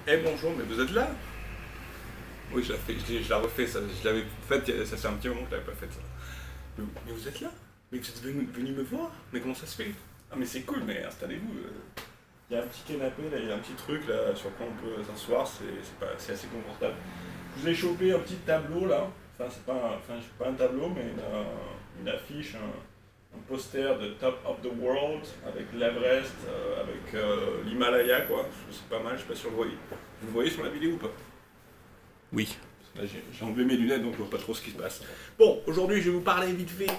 Eh bonjour, mais vous êtes là? Oui, je la refais, ça. Je l'avais fait, ça fait un petit moment que je l'avais pas fait ça. Mais vous êtes là? Mais vous êtes venu me voir? Mais comment ça se fait? Ah mais c'est cool, mais installez-vous. Il y a un petit canapé, là, il y a un petit truc là sur quoi on peut s'asseoir, c'est assez confortable. Je vous ai chopé un petit tableau là. Enfin, c'est pas, pas un tableau, mais une affiche, un poster de Top of the World avec l'Everest, avec l'Himalaya quoi. C'est pas mal, je sais pas si vous le voyez. Vous le voyez sur la vidéo ou pas? Oui. Là, j'ai enlevé mes lunettes donc je vois pas trop ce qui se passe. Bon, aujourd'hui je vais vous parler vite fait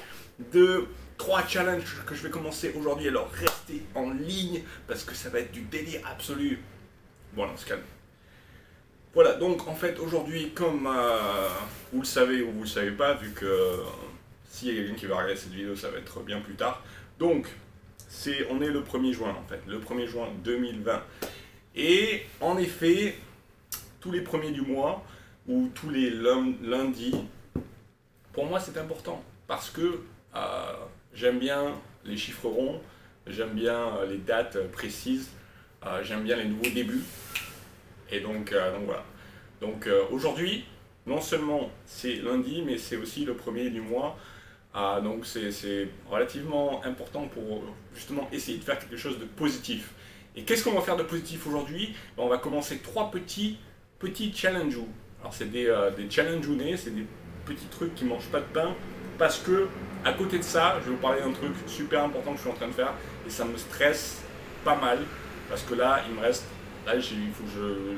de trois challenges que je vais commencer aujourd'hui. Alors restez en ligne parce que ça va être du délire absolu. Bon, alors on se calme. Voilà, donc en fait aujourd'hui, comme vous le savez ou vous le savez pas, vu que s'il y a quelqu'un qui va regarder cette vidéo, ça va être bien plus tard. Donc, on est le 1er juin en fait, le 1er juin 2020. Et en effet, tous les premiers du mois ou tous les lundis, pour moi c'est important parce que j'aime bien les chiffres ronds, j'aime bien les dates précises, j'aime bien les nouveaux débuts. Et donc voilà. Donc aujourd'hui, non seulement c'est lundi, mais c'est aussi le premier du mois. Donc c'est relativement important pour justement essayer de faire quelque chose de positif. Et qu'est-ce qu'on va faire de positif aujourd'hui? On va commencer trois petits challenges. Alors c'est des challenges nez, c'est des petits trucs qui ne mangent pas de pain. Parce que à côté de ça, je vais vous parler d'un truc super important que je suis en train de faire. Et ça me stresse pas mal. Parce que là, il me reste... Là, il faut que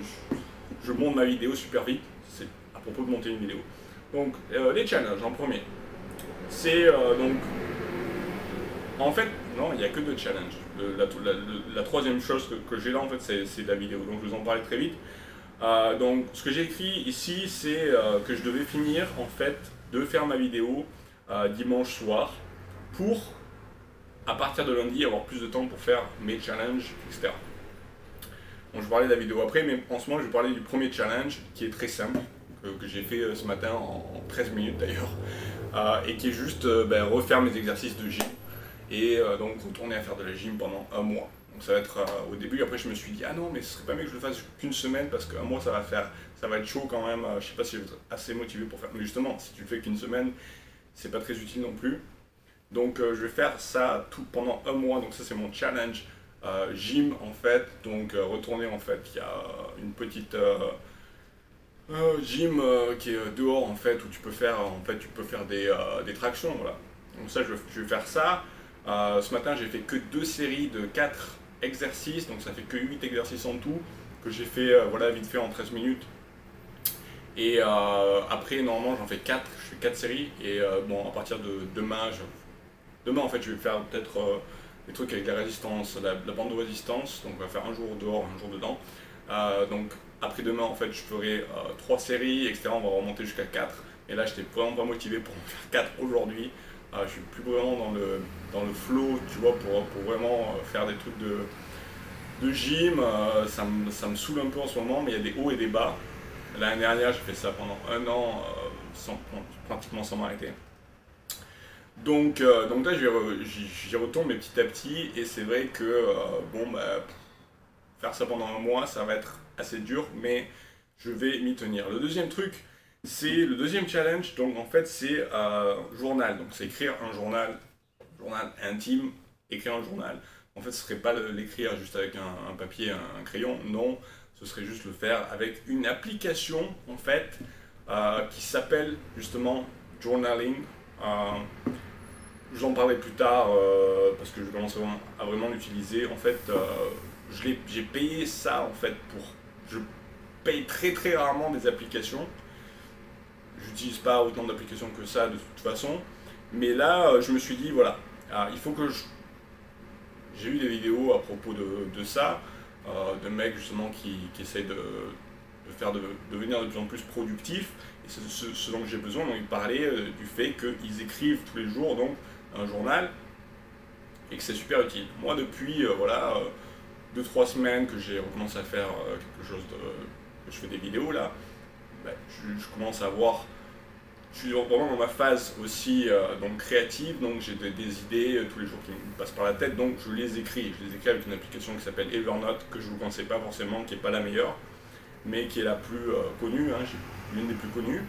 je monte ma vidéo super vite. C'est à propos de monter une vidéo. Donc, les challenges en premier. C'est donc... En fait, non, il n'y a que deux challenges. La troisième chose que j'ai là, en fait, c'est la vidéo. Donc, je vous en parler très vite. Donc, ce que j'ai écrit ici, c'est que je devais finir, en fait, de faire ma vidéo dimanche soir pour, à partir de lundi, avoir plus de temps pour faire mes challenges, etc. Bon, je vais parler de la vidéo après, mais en ce moment, je vais parler du premier challenge qui est très simple, que j'ai fait ce matin en 13 minutes d'ailleurs, et qui est juste refaire mes exercices de gym et donc retourner à faire de la gym pendant un mois. Donc ça va être au début, après je me suis dit ah non mais ce serait pas mieux que je le fasse qu'une semaine parce qu'un mois ça va être chaud quand même, je sais pas si je vais être assez motivé pour faire, mais justement si tu le fais qu'une semaine, c'est pas très utile non plus. Donc je vais faire ça tout pendant un mois, donc ça c'est mon challenge gym en fait, donc retourner en fait, il y a une petite gym qui est dehors en fait où tu peux faire des tractions, voilà. Donc ça je vais faire ça. Ce matin j'ai fait que deux séries de 4 exercices, donc ça fait que 8 exercices en tout que j'ai fait voilà vite fait en 13 minutes. Et après normalement j'en fais 4, je fais 4 séries et bon à partir de demain en fait je vais faire peut-être des trucs avec la résistance, la bande de résistance, donc on va faire un jour dehors, un jour dedans. Donc après demain en fait je ferai 3 séries, etc. On va remonter jusqu'à 4. Et là j'étais vraiment pas motivé pour en faire 4 aujourd'hui. Je suis plus vraiment dans le flow, tu vois, pour vraiment faire des trucs de gym. Ça me saoule un peu en ce moment, mais il y a des hauts et des bas. L'année dernière j'ai fait ça pendant un an, pratiquement sans m'arrêter. Donc là j'y retourne mais petit à petit et c'est vrai que faire ça pendant un mois ça va être assez dur mais je vais m'y tenir. Le deuxième truc c'est le deuxième challenge, donc en fait c'est journal, donc c'est écrire un journal intime, écrire un journal. En fait ce serait pas l'écrire juste avec un papier, un crayon, non, ce serait juste le faire avec une application en fait qui s'appelle justement Journaling. J'en parlerai plus tard parce que je commence à vraiment l'utiliser. En fait, j'ai payé ça en fait je paye très très rarement des applications. J'utilise pas autant d'applications que ça de toute façon. Mais là, je me suis dit voilà, il faut que j'ai eu des vidéos à propos de ça, de mecs justement qui essayent de devenir de plus en plus productifs. Et c'est ce dont j'ai besoin. Donc ils parlaient du fait qu'ils écrivent tous les jours donc un journal et que c'est super utile. Moi depuis voilà 2-3 semaines que j'ai recommencé à faire quelque chose que je fais des vidéos là, je commence à voir, je suis vraiment dans ma phase aussi donc créative, donc j'ai des idées tous les jours qui me passent par la tête, donc je les écris avec une application qui s'appelle Evernote que je vous conseille pas forcément, qui est pas la meilleure. mais qui est la plus connue, hein, l'une des plus connues.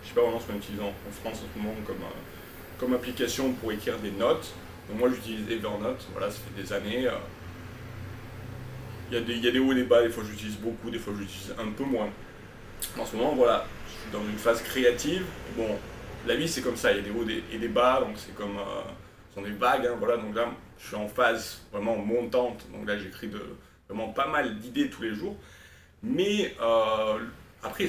Je ne sais pas vraiment ce qu'on utilise en France en ce moment comme application pour écrire des notes. Donc moi j'utilise Evernote, voilà, ça fait des années. Il y a des hauts et des bas, des fois j'utilise beaucoup, des fois j'utilise un peu moins. En ce moment, voilà, je suis dans une phase créative. Bon, la vie c'est comme ça, il y a des hauts et des bas, donc c'est comme, ce sont des vagues, hein, voilà. Donc là, je suis en phase vraiment montante, donc là j'écris vraiment pas mal d'idées tous les jours. Mais après,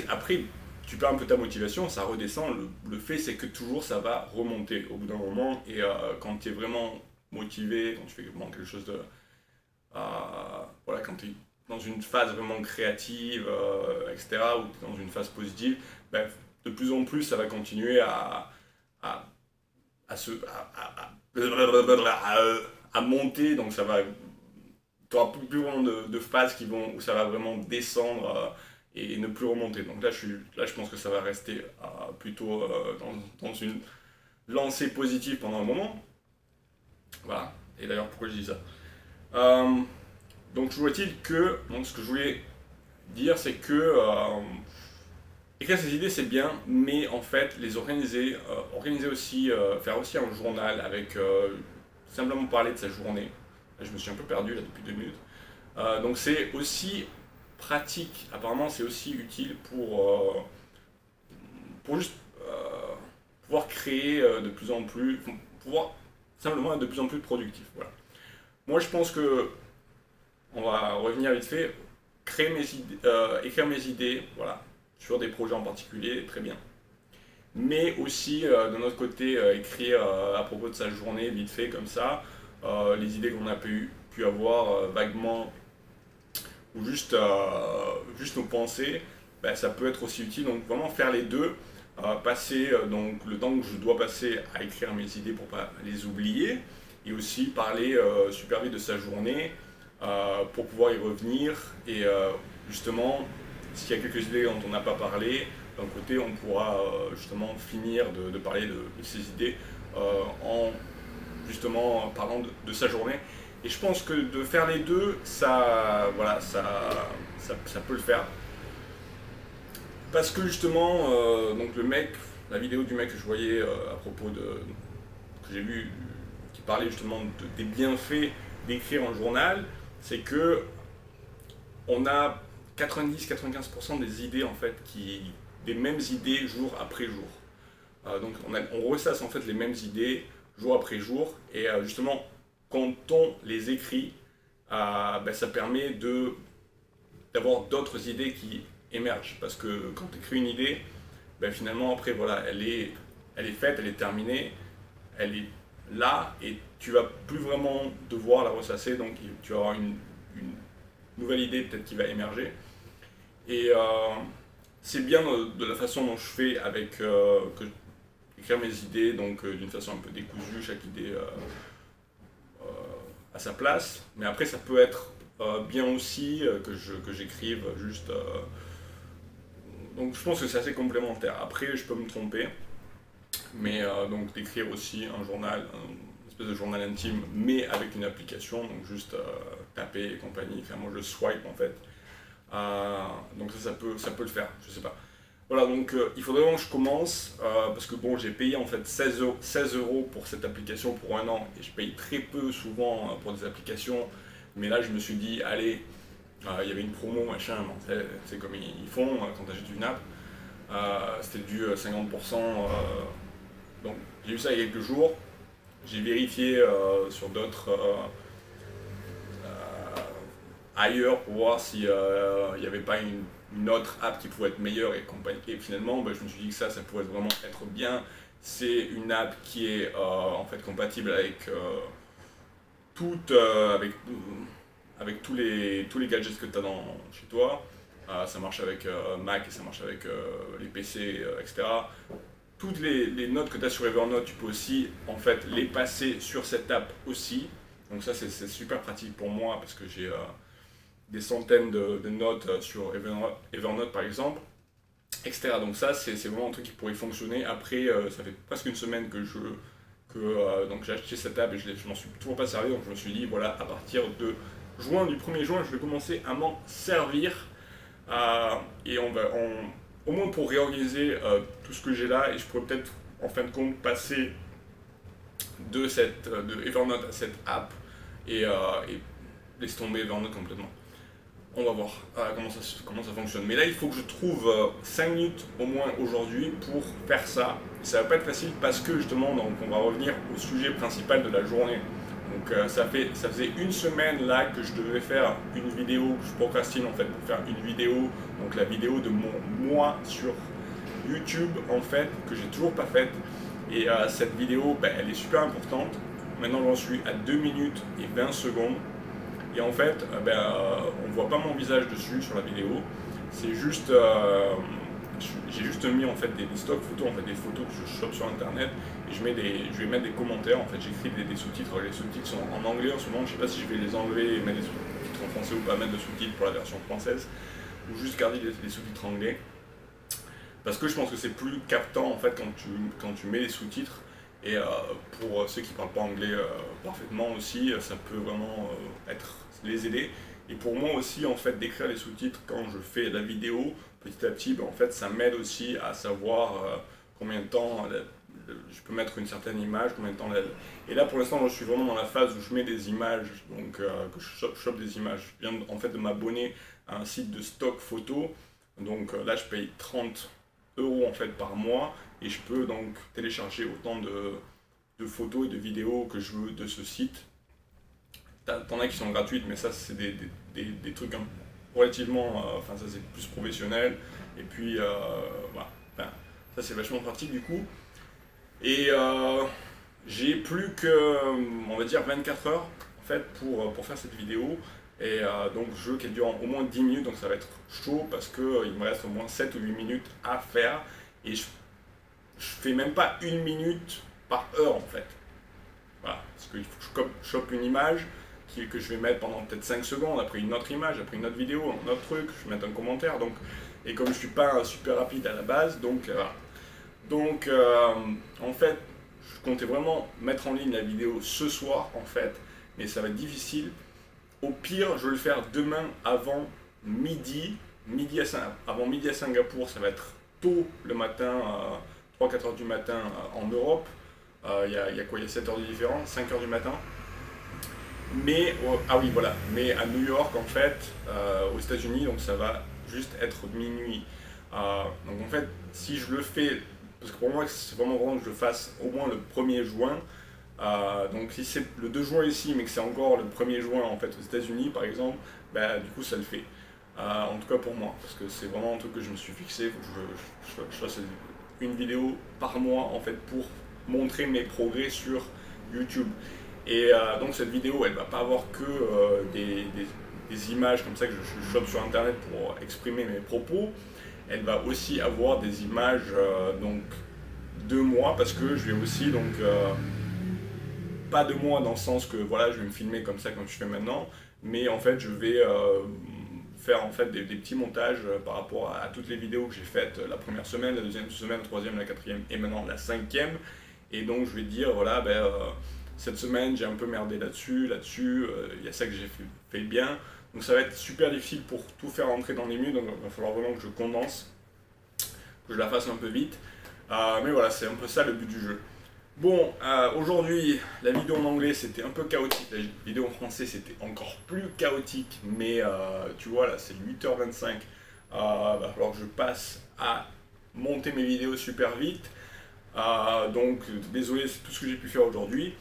tu perds un peu ta motivation, ça redescend. Le fait c'est que toujours ça va remonter au bout d'un moment, et quand tu es vraiment motivé, quand tu fais vraiment quelque chose de... voilà, quand tu es dans une phase vraiment créative, etc., ou dans une phase positive, ben, de plus en plus, ça va continuer à, à monter, donc ça va, tu n'auras plus vraiment de phases où ça va vraiment descendre et ne plus remonter. Donc là, je pense que ça va rester plutôt dans une lancée positive pendant un moment. Voilà, et d'ailleurs, pourquoi je dis ça? Donc toujours est-il que, donc, ce que je voulais dire, c'est que écrire ses idées c'est bien, mais en fait les organiser, organiser aussi, faire aussi un journal avec simplement parler de sa journée. Là, je me suis un peu perdu là depuis 2 minutes. Donc c'est aussi pratique, apparemment c'est aussi utile pour juste pouvoir créer de plus en plus, pouvoir simplement être de plus en plus productif. Voilà. Moi je pense que on va revenir vite fait, écrire mes idées, voilà, sur des projets en particulier, très bien. Mais aussi, de notre côté, écrire à propos de sa journée, vite fait, comme ça, les idées qu'on a pu avoir vaguement, ou juste nos pensées, ben, ça peut être aussi utile. Donc vraiment faire les deux, passer donc, le temps que je dois passer à écrire mes idées pour ne pas les oublier, et aussi parler super vite de sa journée, pour pouvoir y revenir, et justement s'il y a quelques idées dont on n'a pas parlé, d'un côté on pourra justement finir de parler de ces idées en justement parlant de sa journée. Et je pense que de faire les deux, ça, voilà, ça peut le faire. Parce que justement, donc la vidéo du mec que je voyais à propos que j'ai vu, qui parlait justement des bienfaits d'écrire un journal, c'est que on a 90-95% des idées en fait, des mêmes idées jour après jour. Donc on ressasse en fait les mêmes idées jour après jour, et justement quand on les écrit, ben, ça permet d'avoir d'autres idées qui émergent, parce que quand tu écris une idée, ben, finalement après voilà, elle est faite, elle est terminée, elle est là, et tu vas plus vraiment devoir la ressasser, donc tu vas avoir une nouvelle idée peut-être qui va émerger. Et c'est bien de la façon dont je fais avec écrire mes idées, donc d'une façon un peu décousue, chaque idée à sa place. Mais après ça peut être bien aussi que j'écrive juste... donc je pense que c'est assez complémentaire. Après je peux me tromper, mais donc d'écrire aussi un journal, une espèce de journal intime, mais avec une application, donc juste taper et compagnie. Enfin, moi je swipe en fait. Donc ça peut le faire, je sais pas. Voilà, donc il faudrait vraiment que je commence, parce que bon, j'ai payé en fait 16 € pour cette application pour un an, et je paye très peu souvent pour des applications, mais là je me suis dit, allez, il y avait une promo, machin, c'est comme ils font quand tu achètes une app, c'était du 50%, donc j'ai eu ça il y a quelques jours, j'ai vérifié sur d'autres... ailleurs pour voir s'il n'y avait pas une autre app qui pouvait être meilleure et compagnie. Et finalement, ben, je me suis dit que ça pourrait vraiment être bien. C'est une app qui est en fait compatible avec avec tous les gadgets que tu as chez toi. Ça marche avec Mac, et ça marche avec les PC, etc. Toutes les notes que tu as sur Evernote, tu peux aussi en fait les passer sur cette app aussi. Donc ça c'est super pratique pour moi, parce que j'ai des centaines de notes sur Evernote par exemple, etc. Donc ça c'est vraiment un truc qui pourrait fonctionner. Après ça fait presque une semaine que donc j'ai acheté cette app, et je m'en suis toujours pas servi, donc je me suis dit voilà, à partir du 1er juin je vais commencer à m'en servir. Et au moins pour réorganiser tout ce que j'ai là, et je pourrais peut-être en fin de compte passer de Evernote à cette app et laisse tomber Evernote complètement. On va voir comment ça fonctionne. Mais là, il faut que je trouve 5 minutes au moins aujourd'hui pour faire ça. Ça va pas être facile parce que justement, donc, on va revenir au sujet principal de la journée. Donc ça faisait une semaine là que je devais faire une vidéo, je procrastine en fait pour faire une vidéo, donc la vidéo de mon mois sur YouTube en fait, que j'ai toujours pas faite. Et cette vidéo, elle est super importante. Maintenant j'en suis à 2 minutes et 20 secondes. Et en fait, on voit pas mon visage dessus sur la vidéo. C'est juste, j'ai juste mis en fait des stock photos, en fait des photos que je chope sur internet. Et je vais mettre des commentaires. En fait, j'écris des sous-titres. Les sous-titres sont en anglais en ce moment. Je sais pas si je vais les enlever et mettre des sous-titres en français ou pas mettre de sous-titres pour la version française, ou juste garder les sous-titres anglais. Parce que je pense que c'est plus captant en fait quand tu mets les sous-titres. Et pour ceux qui ne parlent pas anglais parfaitement aussi, ça peut vraiment les aider. Et pour moi aussi, en fait, d'écrire les sous-titres quand je fais la vidéo, petit à petit, en fait, ça m'aide aussi à savoir combien de temps je peux mettre une certaine image, combien de temps Et là, pour l'instant, je suis vraiment dans la phase où je mets des images, donc que je chope des images. Je viens en fait de m'abonner à un site de stock photo. Donc là, je paye 30 € en fait par mois. Et je peux donc télécharger autant de photos et de vidéos que je veux de ce site. T'en as qui sont gratuites, mais ça c'est des trucs relativement, ça c'est plus professionnel. Et puis voilà, ça c'est vachement pratique du coup. Et j'ai plus que, on va dire 24 heures en fait pour faire cette vidéo. Et donc jeu qui dure au moins 10 minutes, donc ça va être chaud parce qu'il me reste au moins 7 ou 8 minutes à faire. Et je fais même pas 1 minute par heure en fait. Voilà, parce qu'il faut que je chope une image que je vais mettre pendant peut-être 5 secondes, après une autre image, après une autre vidéo, un autre truc, je vais mettre un commentaire. Donc, et comme je suis pas super rapide à la base, donc voilà. Donc en fait, je comptais vraiment mettre en ligne la vidéo ce soir en fait, mais ça va être difficile. Au pire, je vais le faire demain avant midi, avant midi à Singapour, ça va être tôt le matin, 3-4 heures du matin en Europe. Il y a quoi? Il y a 7 heures de différence, 5 heures du matin. Mais, ah oui, voilà, mais à New York, en fait, aux États-Unis, donc ça va juste être minuit. Donc en fait, si je le fais, parce que pour moi, c'est vraiment grand que je le fasse au moins le 1er juin. Donc si c'est le 2 juin ici, mais que c'est encore le 1er juin en fait aux États-Unis, par exemple, du coup, ça le fait. En tout cas pour moi, parce que c'est vraiment un truc que je me suis fixé. Il faut que je fasse une vidéo par mois en fait pour montrer mes progrès sur YouTube. Et donc cette vidéo, elle va pas avoir que des images comme ça que je chope sur internet pour exprimer mes propos. Elle va aussi avoir des images donc de moi, parce que je vais aussi donc pas de moi dans le sens que voilà, je vais me filmer comme ça comme je fais maintenant, mais en fait je vais faire en fait des petits montages par rapport à toutes les vidéos que j'ai faites la première semaine, la deuxième semaine, la troisième, la quatrième et maintenant la cinquième. Et donc je vais dire voilà, cette semaine j'ai un peu merdé là-dessus, il y a ça que j'ai fait bien. Donc ça va être super difficile pour tout faire rentrer dans les minutes, donc il va falloir vraiment que je condense, que je la fasse un peu vite. Mais voilà, c'est un peu ça le but du jeu. Bon, aujourd'hui, la vidéo en anglais c'était un peu chaotique, la vidéo en français c'était encore plus chaotique, mais tu vois là c'est 8h25, va falloir que je passe à monter mes vidéos super vite, donc désolé, c'est tout ce que j'ai pu faire aujourd'hui.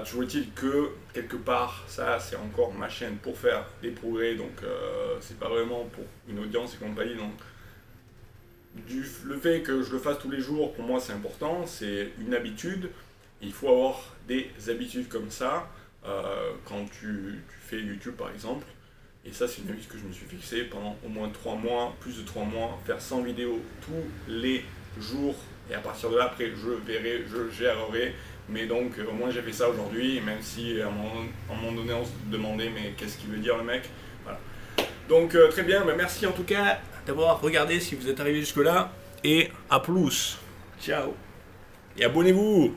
Toujours est-il que quelque part ça c'est encore ma chaîne pour faire des progrès, donc c'est pas vraiment pour une audience et compagnie, donc le fait que je le fasse tous les jours, pour moi c'est important, c'est une habitude. Il faut avoir des habitudes comme ça quand tu fais YouTube par exemple. Et ça c'est une habitude que je me suis fixée pendant au moins 3 mois, plus de 3 mois, faire 100 vidéos tous les jours. Et à partir de là, après je verrai, je gérerai. Mais donc au moins j'ai fait ça aujourd'hui, même si à un moment donné on se demandait mais qu'est-ce qu'il veut dire le mec, voilà. Donc très bien, merci en tout cas d'avoir regardé si vous êtes arrivé jusque là, et à plus, ciao, et abonnez-vous.